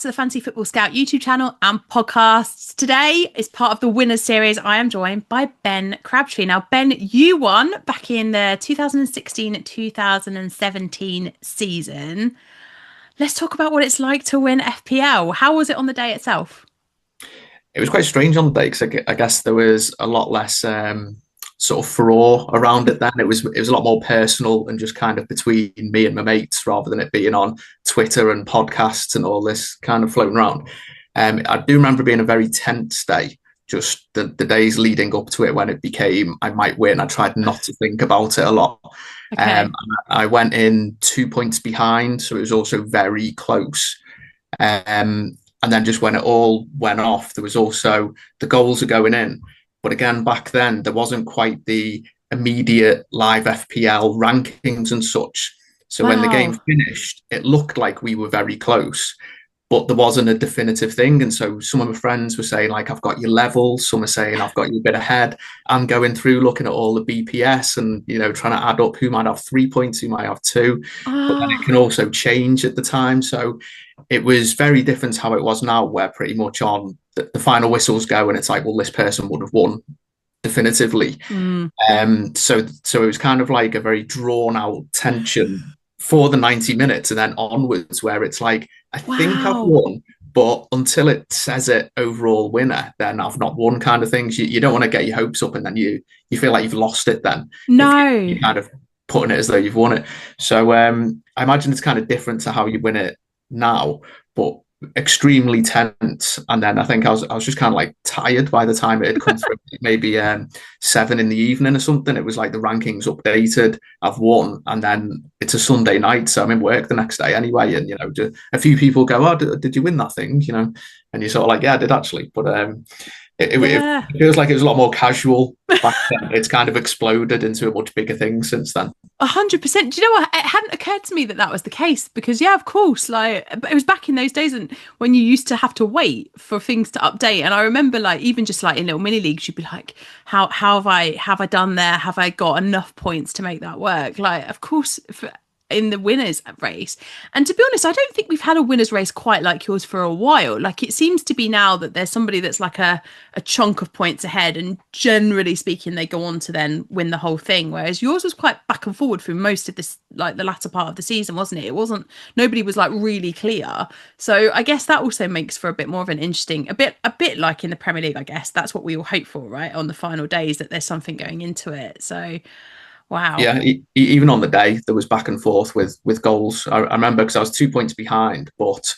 to the Fantasy Football Scout YouTube channel and podcasts. Today is part of the Winners series. I am joined by Ben Crabtree. Now, Ben, you won back in the 2016-2017 season. Let's talk about what it's like to win FPL. How was it on the day itself? It was quite strange on the day because I guess there was a lot less sort of furore around it then. It was a lot more personal and just kind of between me and my mates rather than it being on Twitter and podcasts and all this kind of floating around. I do remember being a very tense day, just the days leading up to it when it became I might win. I tried not to think about it a lot. Okay. I went in 2 points behind, so it was also very close. And then just when it all went off, there was also the goals are going in. But again, back then, there wasn't quite the immediate live FPL rankings and such. So when the game finished, it looked like we were very close, but there wasn't a definitive thing. And so some of my friends were saying, like, I've got you level. Some are saying, I've got you a bit ahead. I'm going through looking at all the BPS and, trying to add up who might have 3 points, who might have two. But then it can also change at the time. So it was very different to how it was now, where pretty much on the final whistles go and it's like, well, this person would have won definitively. So it was kind of like a very drawn out tension for the 90 minutes and then onwards, where it's like, I think I've won, but until it says it overall winner, then I've not won kind of things. You don't want to get your hopes up and then you feel like you've lost it then. No. You're kind of putting it as though you've won it. So I imagine it's kind of different to how you win it now, but extremely tense. And then I think I was just kind of like tired by the time it had come through, maybe 7 in the evening or something. It was like the rankings updated, I've won, and then it's a Sunday night, so I'm in work the next day anyway. And a few people go, "Oh, did you win that thing?" And you're sort of like, "Yeah, I did actually." But it feels like it was a lot more casual back then. It's kind of exploded into a much bigger thing since then. 100%. Do you know what? It hadn't occurred to me that was the case because, yeah, of course, like it was back in those days and when you used to have to wait for things to update. And I remember, like, even just like in little mini leagues, you'd be like, how have I done there? Have I got enough points to make that work? Like, of course, in the winners race. And to be honest, I don't think we've had a winners race quite like yours for a while. Like, it seems to be now that there's somebody that's like a chunk of points ahead, and generally speaking they go on to then win the whole thing, whereas yours was quite back and forward through most of this, like the latter part of the season, wasn't it? It wasn't, nobody was like really clear. So I guess that also makes for a bit more of an interesting, a bit like in the Premier League. I guess that's what we all hope for, right, on the final days, that there's something going into it. So wow. Yeah, even on the day, there was back and forth with goals. I remember because I was 2 points behind, but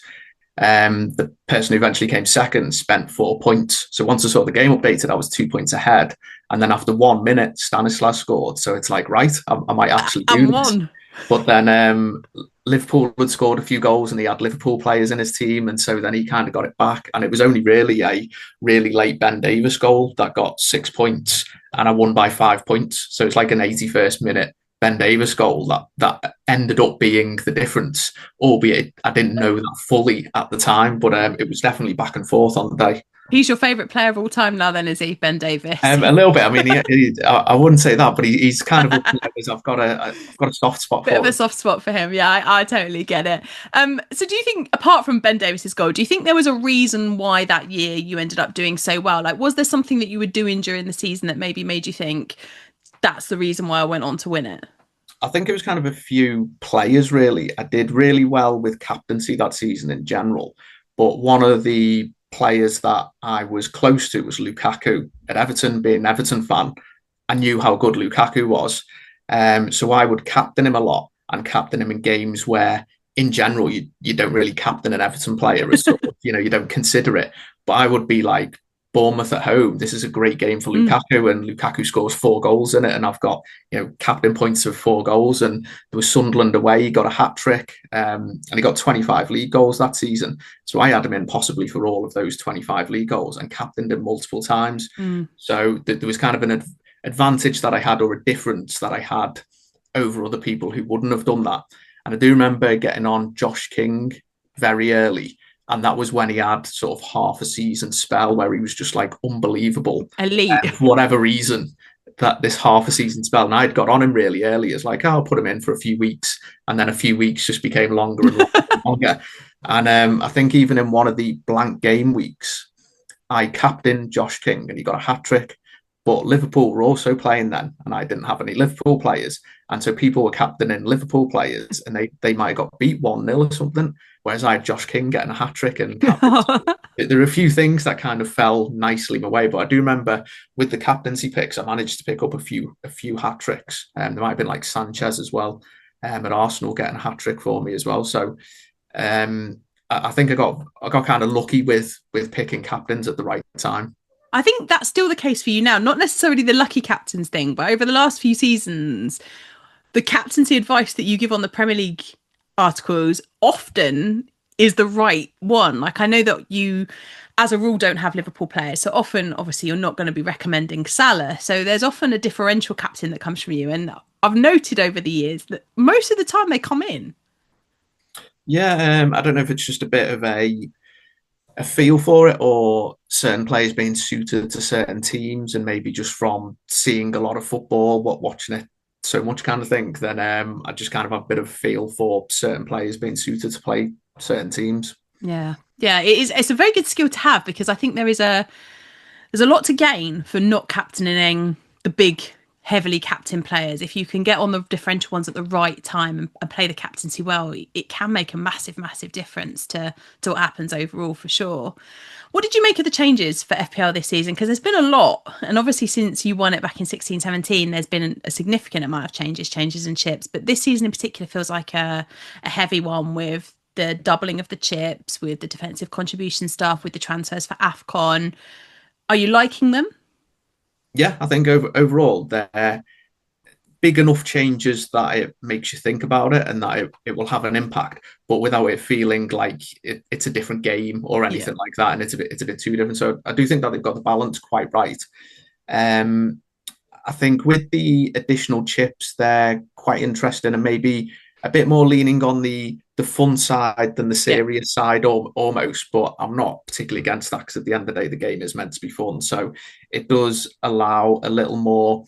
the person who eventually came second spent 4 points. So once I saw the game updated, I was 2 points ahead. And then after 1 minute, Stanislas scored. So it's like, right, I might actually do this. But then Liverpool had scored a few goals and he had Liverpool players in his team. And so then he kind of got it back. And it was only really a really late Ben Davies goal that got 6 points and I won by 5 points. So it's like an 81st minute Ben Davies goal that ended up being the difference, albeit I didn't know that fully at the time, but it was definitely back and forth on the day. He's your favourite player of all time now, then, is he, Ben Davies? A little bit. I mean, I wouldn't say that, but he's kind of I've got a soft spot for him. Bit of a soft spot for him. Yeah, I totally get it. So do you think, apart from Ben Davies's goal, do you think there was a reason why that year you ended up doing so well? Like, was there something that you were doing during the season that maybe made you think that's the reason why I went on to win it? I think it was kind of a few players, really. I did really well with captaincy that season in general, but one of the players that I was close to was Lukaku at Everton. Being an Everton fan, I knew how good Lukaku was. So I would captain him a lot and captain him in games where, in general, you don't really captain an Everton player as sort of, you don't consider it. But I would be like, Bournemouth at home, this is a great game for Lukaku, and Lukaku scores 4 goals in it, and I've got captain points of 4 goals. And there was Sunderland away, he got a hat trick, and he got 25 league goals that season. So I had him in possibly for all of those 25 league goals and captained him multiple times. So there was kind of an advantage that I had, or a difference that I had over other people who wouldn't have done that. And I do remember getting on Josh King very early. And that was when he had sort of half a season spell where he was just like unbelievable. Elite. For whatever reason, that this half a season spell. And I'd got on him really early. It's like, I'll put him in for a few weeks. And then a few weeks just became longer and longer and longer. And I think even in one of the blank game weeks, I captained Josh King and he got a hat trick. But Liverpool were also playing then, and I didn't have any Liverpool players. And so people were captaining Liverpool players, and they might have got beat 1-0 or something. Whereas I had Josh King getting a hat trick and captain. There are a few things that kind of fell nicely my way. But I do remember with the captaincy picks, I managed to pick up a few hat tricks. There might have been like Sanchez as well at Arsenal getting a hat trick for me as well. So I think I got kind of lucky with picking captains at the right time. I think that's still the case for you now. Not necessarily the lucky captains thing, but over the last few seasons, the captaincy advice that you give on the Premier League articles often is the right one. Like, I know that you, as a rule, don't have Liverpool players. So often, obviously, you're not going to be recommending Salah. So there's often a differential captain that comes from you. And I've noted over the years that most of the time they come in. Yeah, I don't know if it's just a bit of a feel for it or certain players being suited to certain teams and maybe just from seeing a lot of football, watching it so much kind of thing, then I just kind of have a bit of a feel for certain players being suited to play certain teams. Yeah. Yeah, it is. It's a very good skill to have because I think there's a lot to gain for not captaining the big, heavily captain players. If you can get on the differential ones at the right time and play the captaincy well, it can make a massive, massive difference to what happens overall for sure. What did you make of the changes for FPL this season? Because there's been a lot. And obviously, since you won it back in 16-17, there's been a significant amount of changes and chips. But this season in particular feels like a heavy one with the doubling of the chips, with the defensive contribution stuff, with the transfers for AFCON. Are you liking them? Yeah, I think overall they're big enough changes that it makes you think about it and that it will have an impact, but without it feeling like it's a different game or Yeah. anything like that. And it's a bit too different. So I do think that they've got the balance quite right. Um, I think with the additional chips, they're quite interesting and maybe a bit more leaning on the fun side than the Yeah. serious side, or almost. But I'm not particularly against that because at the end of the day, the game is meant to be fun. So it does allow a little more.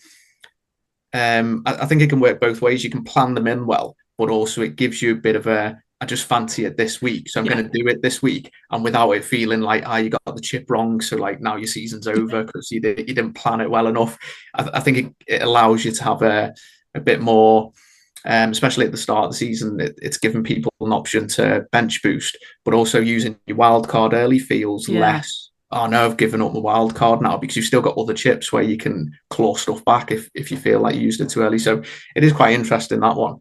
I think it can work both ways. You can plan them in well, but also it gives you a bit of I just fancy it this week, so I'm Yeah. going to do it this week, and without it feeling like, you got the chip wrong, so like now your season's over because you didn't plan it well enough. I think it allows you to have a bit more, especially at the start of the season. It's giving people an option to bench boost, but also using your wild card early feels Yeah. less. Oh no, I've given up my wild card now because you've still got other chips where you can claw stuff back if you feel like you used it too early. So it is quite interesting, that one.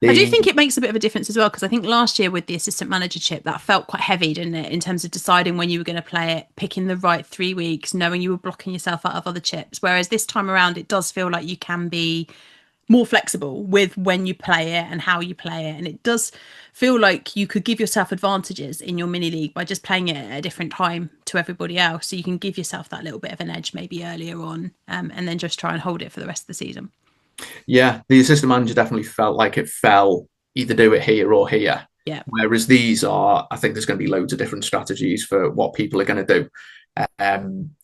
I do The think it makes a bit of a difference as well because I think last year with the assistant manager chip that felt quite heavy, didn't it? In terms of deciding when you were going to play it, picking the right 3 weeks, knowing you were blocking yourself out of other chips. Whereas this time around, it does feel like you can be more flexible with when you play it and how you play it. And it does feel like you could give yourself advantages in your mini league by just playing it at a different time to everybody else. So you can give yourself that little bit of an edge maybe earlier on and then just try and hold it for the rest of the season. Yeah, the assistant manager definitely felt like it fell either do it here or here. Yeah. Whereas these are, I think there's going to be loads of different strategies for what people are going to do.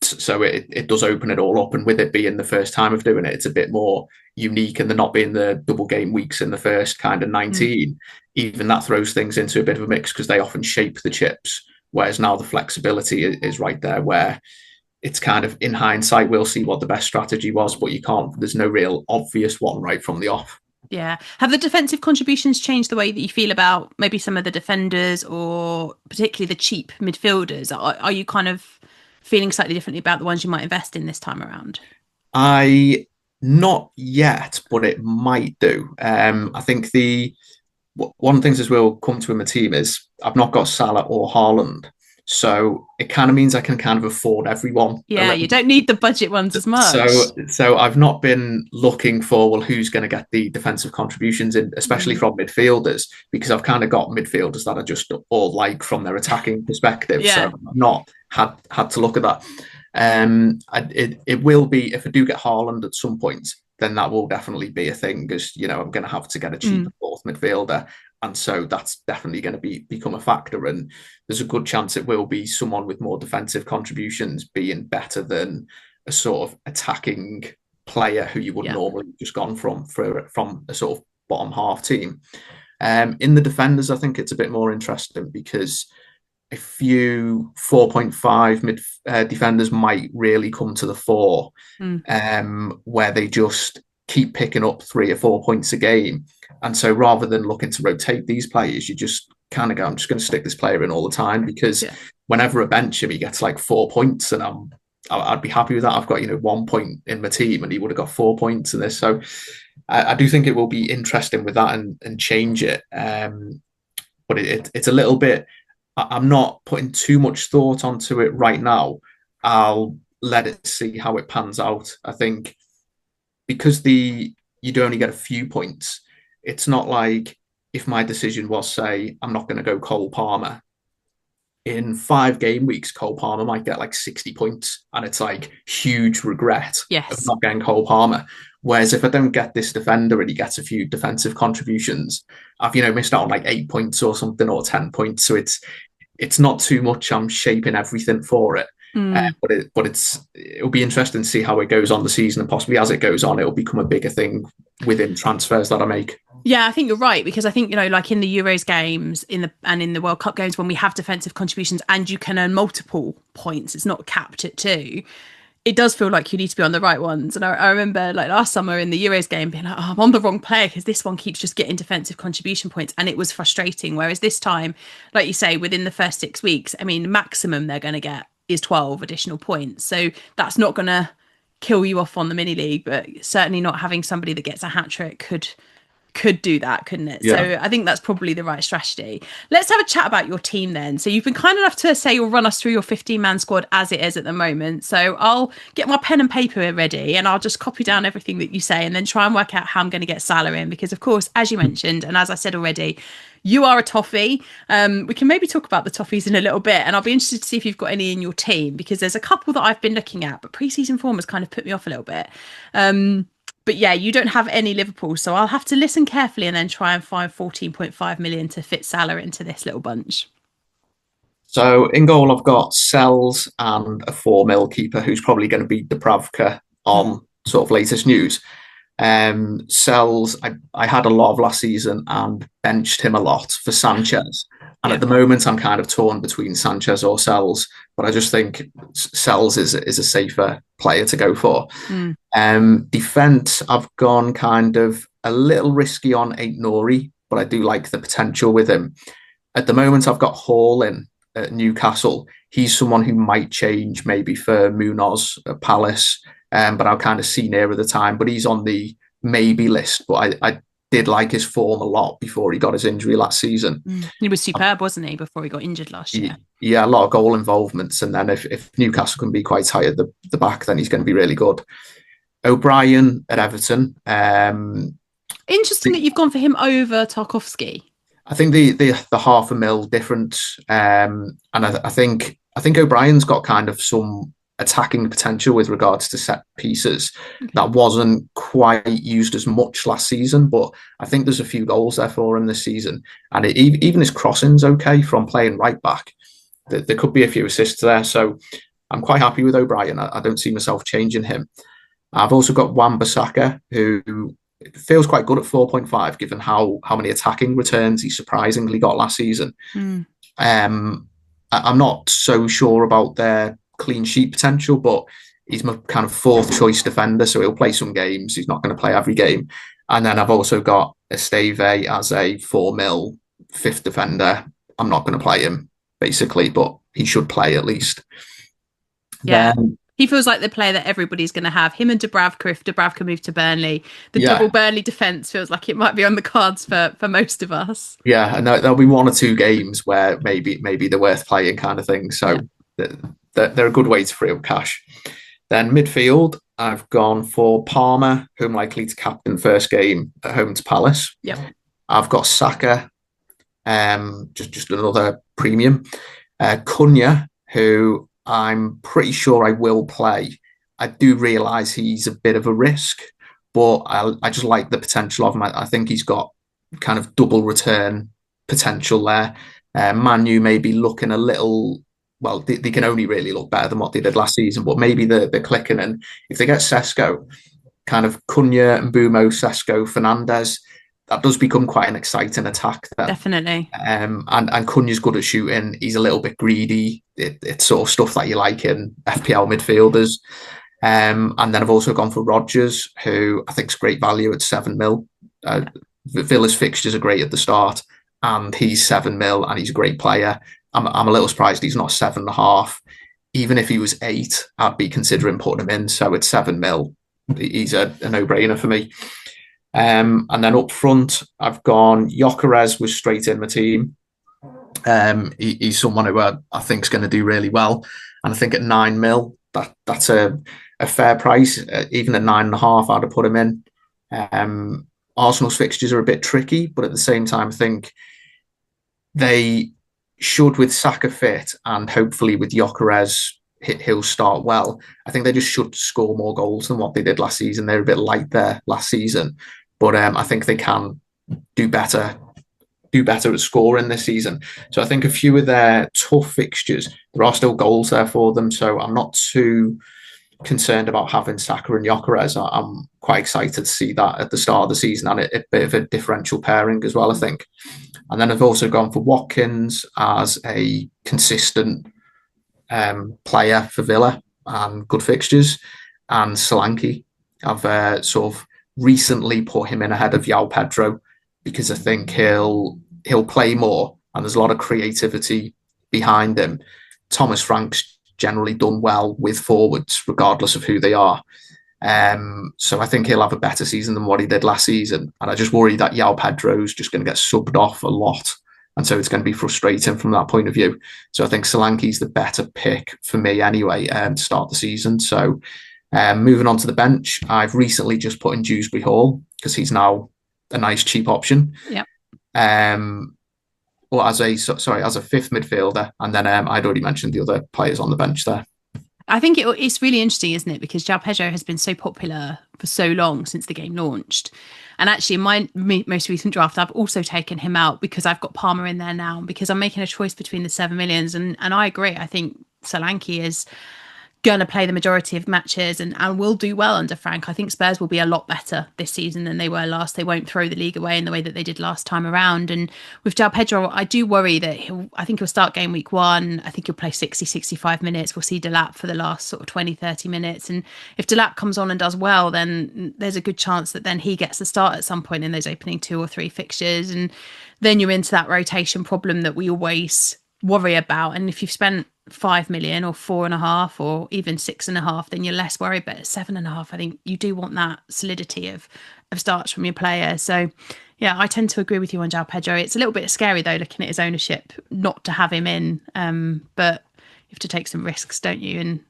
So it does open it all up, and with it being the first time of doing it, it's a bit more unique, and there not being the double game weeks in the first kind of 19, even that throws things into a bit of a mix because they often shape the chips. Whereas now the flexibility is right there, where it's kind of in hindsight, we'll see what the best strategy was, but you can't, there's no real obvious one right from the off. Yeah. Have the defensive contributions changed the way that you feel about maybe some of the defenders or particularly the cheap midfielders? Are you kind of feeling slightly differently about the ones you might invest in this time around? I Not yet, but it might do. I think the one of the things as we'll come to in my team is I've not got Salah or Haaland, so it kind of means I can kind of afford everyone a Yeah, little. you don't need the budget ones as much. So I've not been looking for, well, who's going to get the defensive contributions in, especially Mm. from midfielders, because I've kind of got midfielders that I just all like from their attacking perspective. So Yeah. I've not had to look at that. It will be, if I do get Haaland at some point, then that will definitely be a thing, because I'm going to have to get a cheaper Mm. fourth midfielder, and so that's definitely going to become a factor. And there's a good chance it will be someone with more defensive contributions being better than a sort of attacking player who you would Yeah. normally just gone from a sort of bottom half team. In the defenders, I think it's a bit more interesting because a few 4.5 mid defenders might really come to the fore, where they just keep picking up 3 or 4 points a game. And so rather than looking to rotate these players, you just kind of go, I'm just going to stick this player in all the time because whenever I bench him, he gets like 4 points and I'd be happy with that. I've got, 1 point in my team and he would have got 4 points in this. So I do think it will be interesting with that and change it. But it's a little bit, I'm not putting too much thought onto it right now. I'll let it see how it pans out. I think because you'd only get a few points, it's not like if my decision was, say, I'm not going to go Cole Palmer. In 5 game weeks, Cole Palmer might get like 60 points, and it's like huge regret of not getting Cole Palmer. Whereas if I don't get this defender and he gets a few defensive contributions, I've missed out on like 8 points or something or 10 points. So it's not too much. I'm shaping everything for it. But it'll be interesting to see how it goes on the season, and possibly as it goes on, it'll become a bigger thing within transfers that I make. Yeah, I think you're right, because I think, like in the Euros games in the World Cup games, when we have defensive contributions and you can earn multiple points, it's not capped at 2. It does feel like you need to be on the right ones. And I remember like last summer in the Euros game being like, I'm on the wrong player because this one keeps just getting defensive contribution points. And it was frustrating. Whereas this time, like you say, within the first 6 weeks, I mean, maximum they're going to get is 12 additional points. So that's not going to kill you off on the mini league, but certainly not having somebody that gets a hat trick could do that, couldn't it? Yeah. So I think that's probably the right strategy. Let's have a chat about your team then. So you've been kind enough to say you'll run us through your 15-man squad as it is at the moment. So I'll get my pen and paper ready and I'll just copy down everything that you say and then try and work out how I'm going to get Salah in, because of course, as you mentioned, and as I said already, you are a toffee. We can maybe talk about the toffees in a little bit, and I'll be interested to see if you've got any in your team, because there's a couple that I've been looking at, but pre-season form has kind of put me off a little bit. But yeah, you don't have any Liverpool, so I'll have to listen carefully and then try and find 14.5 million to fit Salah into this little bunch. So in goal, I've got Sells and a 4 mil keeper who's probably going to beat Dubravka on sort of latest news. Sells, I had a lot of last season and benched him a lot for Sanchez. And at the moment, I'm kind of torn between Sanchez or Sells, but I just think Sells is a safer player to go for. Defense, I've gone kind of a little risky on Ain't Nori, but I do like the potential with him. At the moment, I've got Hall in at Newcastle. He's someone who might change maybe for Munoz at Palace, but I'll kind of see nearer the time. But he's on the maybe list, but I did like his form a lot before he got his injury last season. He was superb, wasn't he, before he got injured last year? Yeah, a lot of goal involvements. And then if Newcastle can be quite tight at the back, then he's going to be really good. O'Brien at Everton. Interesting that you've gone for him over Tarkowski. I think the 500,000 difference. And I think O'Brien's got kind of some attacking potential with regards to set pieces that wasn't quite used as much last season, but I think there's a few goals there for him this season, and even his crossing's okay from playing right back. There could be a few assists there, so I'm quite happy with O'Brien. I don't see myself changing him. I've also got Wan-Bissaka, who feels quite good at 4.5 given how many attacking returns he surprisingly got last season. I'm not so sure about their clean sheet potential, but he's my kind of 4th choice defender, so he'll play some games. He's not going to play every game. And then I've also got Esteve as a 4 mil 5th defender. I'm not going to play him basically, but he should play at least. Yeah. He feels like the player that everybody's going to have. Him and Dubravka, if Dubravka moved to Burnley. The double Burnley defence feels like it might be on the cards for most of us. Yeah, and there'll be 1 or 2 games where maybe they're worth playing kind of thing. So they're a good way to free up cash. Then midfield, I've gone for Palmer, who I'm likely to captain first game at home to Palace. I've got Saka, just another premium. Cunha, who I'm pretty sure I will play. I do realise he's a bit of a risk, but I just like the potential of him. I think he's got kind of double return potential there. Man U may be looking a little, well, they can only really look better than what they did last season, but maybe they're clicking. And if they get Sesko, kind of Cunha, Mbumo, Sesko, Fernandes, that does become quite an exciting attack then. Definitely. And Cunha's good at shooting. He's a little bit greedy. It's sort of stuff that you like in FPL midfielders. And then I've also gone for Rodgers, who I think is great value at 7 mil. Villa's fixtures are great at the start, and he's 7 mil, and he's a great player. I'm a little surprised he's not 7.5. Even if he was 8, I'd be considering putting him in. So at 7 mil, he's a no-brainer for me. And then up front, I've gone Gyökeres was straight in my team. He's someone who I think is going to do really well. And I think at 9 mil, that's a fair price. Even at 9.5, I'd have put him in. Arsenal's fixtures are a bit tricky, but at the same time, I think they should, with Saka fit and hopefully with Gyökeres, he'll start well. I think they just should score more goals than what they did last season. They're a bit light there last season, but I think they can do better at scoring this season. So I think a few of their tough fixtures, there are still goals there for them. So I'm not too concerned about having Saka and Gyökeres. I'm quite excited to see that at the start of the season, and a bit of a differential pairing as well, I think. And then I've also gone for Watkins as a consistent player for Villa and good fixtures, and Solanke. I've sort of recently put him in ahead of João Pedro because I think he'll play more, and there's a lot of creativity behind him. Thomas Frank's generally done well with forwards, regardless of who they are. So I think he'll have a better season than what he did last season. And I just worry that João Pedro's just going to get subbed off a lot. And so it's going to be frustrating from that point of view. So I think Solanke's the better pick for me anyway to start the season. So moving on to the bench, I've recently just put in Dewsbury Hall because he's now a nice cheap option. Yep. Or as a fifth midfielder. And then I'd already mentioned the other players on the bench there. I think it's really interesting, isn't it? Because João Pedro has been so popular for so long since the game launched. And actually, in my most recent draft, I've also taken him out because I've got Palmer in there now, because I'm making a choice between the 7 millions. And I agree. I think Solanke is going to play the majority of matches and will do well under Frank. I think Spurs will be a lot better this season than they were last. They won't throw the league away in the way that they did last time around. And with João Pedro, I do worry that I think he'll start game week 1. I think he'll play 60, 65 minutes. We'll see Delap for the last sort of 20, 30 minutes. And if Delap comes on and does well, then there's a good chance that then he gets the start at some point in those opening 2 or 3 fixtures. And then you're into that rotation problem that we always worry about. And if you've spent 5 million or 4.5 or even 6.5, then you're less worried. But at 7.5, I think you do want that solidity of starts from your player. So yeah, I tend to agree with you on João Pedro. It's a little bit scary though, looking at his ownership, not to have him in. But you have to take some risks, don't you? And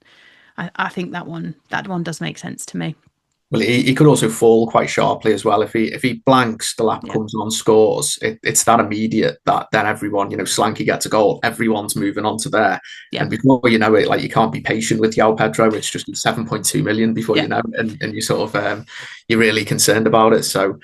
I think that one does make sense to me. Well, he could also fall quite sharply as well. If he blanks, the lap comes on, scores. It's that immediate that then everyone, Solanke gets a goal, everyone's moving on to there. Yeah. And before you know it, like, you can't be patient with João Pedro. It's just 7.2 million before you know it, and you sort of you're really concerned about it. So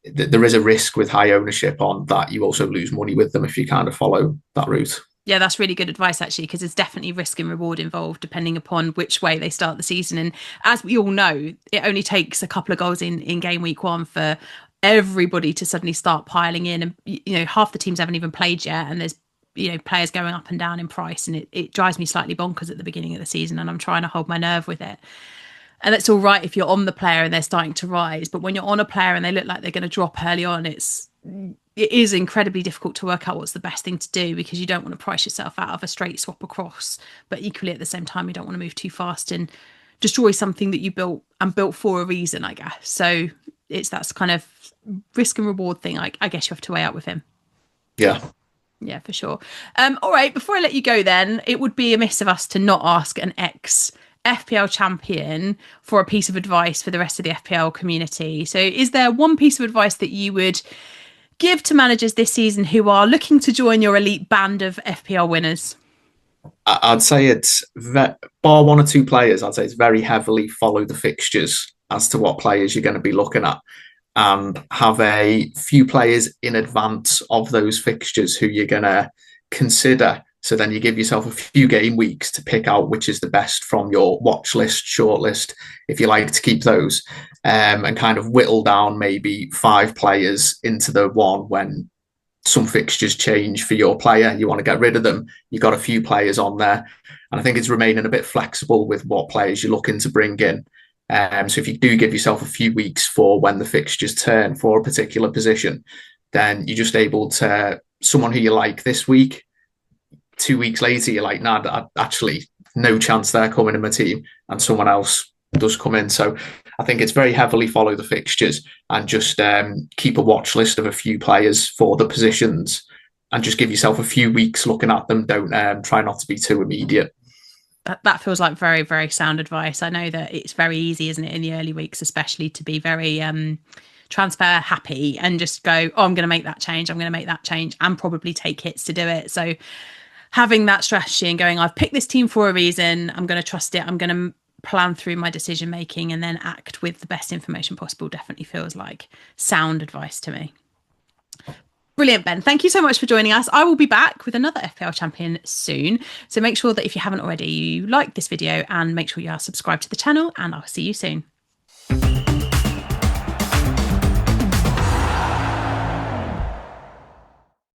there is a risk with high ownership on that. You also lose money with them if you kind of follow that route. Yeah, that's really good advice, actually, because there's definitely risk and reward involved depending upon which way they start the season. And as we all know, it only takes a couple of goals in game week 1 for everybody to suddenly start piling in. And, half the teams haven't even played yet. And there's, players going up and down in price. And it drives me slightly bonkers at the beginning of the season. And I'm trying to hold my nerve with it. And that's all right if you're on the player and they're starting to rise. But when you're on a player and they look like they're going to drop early on, it is incredibly difficult to work out what's the best thing to do, because you don't want to price yourself out of a straight swap across, but equally at the same time you don't want to move too fast and destroy something that you built for a reason, I guess. So that's kind of risk and reward thing, I guess you have to weigh out with him. Yeah, for sure. All right, before I let you go then, it would be amiss of us to not ask an ex FPL champion for a piece of advice for the rest of the FPL community. So is there one piece of advice that you would give to managers this season who are looking to join your elite band of FPL winners? I'd say it's, bar 1 or 2 players, I'd say it's very heavily follow the fixtures as to what players you're going to be looking at, and have a few players in advance of those fixtures who you're going to consider So then you give yourself a few game weeks to pick out which is the best from your watch list, short list, if you like to keep those, and kind of whittle down maybe 5 players into the one when some fixtures change for your player. You want to get rid of them. You've got a few players on there. And I think it's remaining a bit flexible with what players you're looking to bring in. So if you do give yourself a few weeks for when the fixtures turn for a particular position, then you're just able to, someone who you like this week, 2 weeks later, you're like, nah, actually, no chance they're coming in my team, and someone else does come in. So I think it's very heavily follow the fixtures and just keep a watch list of a few players for the positions and just give yourself a few weeks looking at them. Don't try not to be too immediate. That feels like very, very sound advice. I know that it's very easy, isn't it, in the early weeks, especially to be very transfer happy and just go, oh, I'm going to make that change. I'm going to make that change, and probably take hits to do it. So having that strategy and going, I've picked this team for a reason. I'm going to trust it. I'm going to plan through my decision making and then act with the best information possible definitely feels like sound advice to me. Brilliant, Ben. Thank you so much for joining us. I will be back with another FPL champion soon. So make sure that if you haven't already, you like this video and make sure you are subscribed to the channel, and I'll see you soon.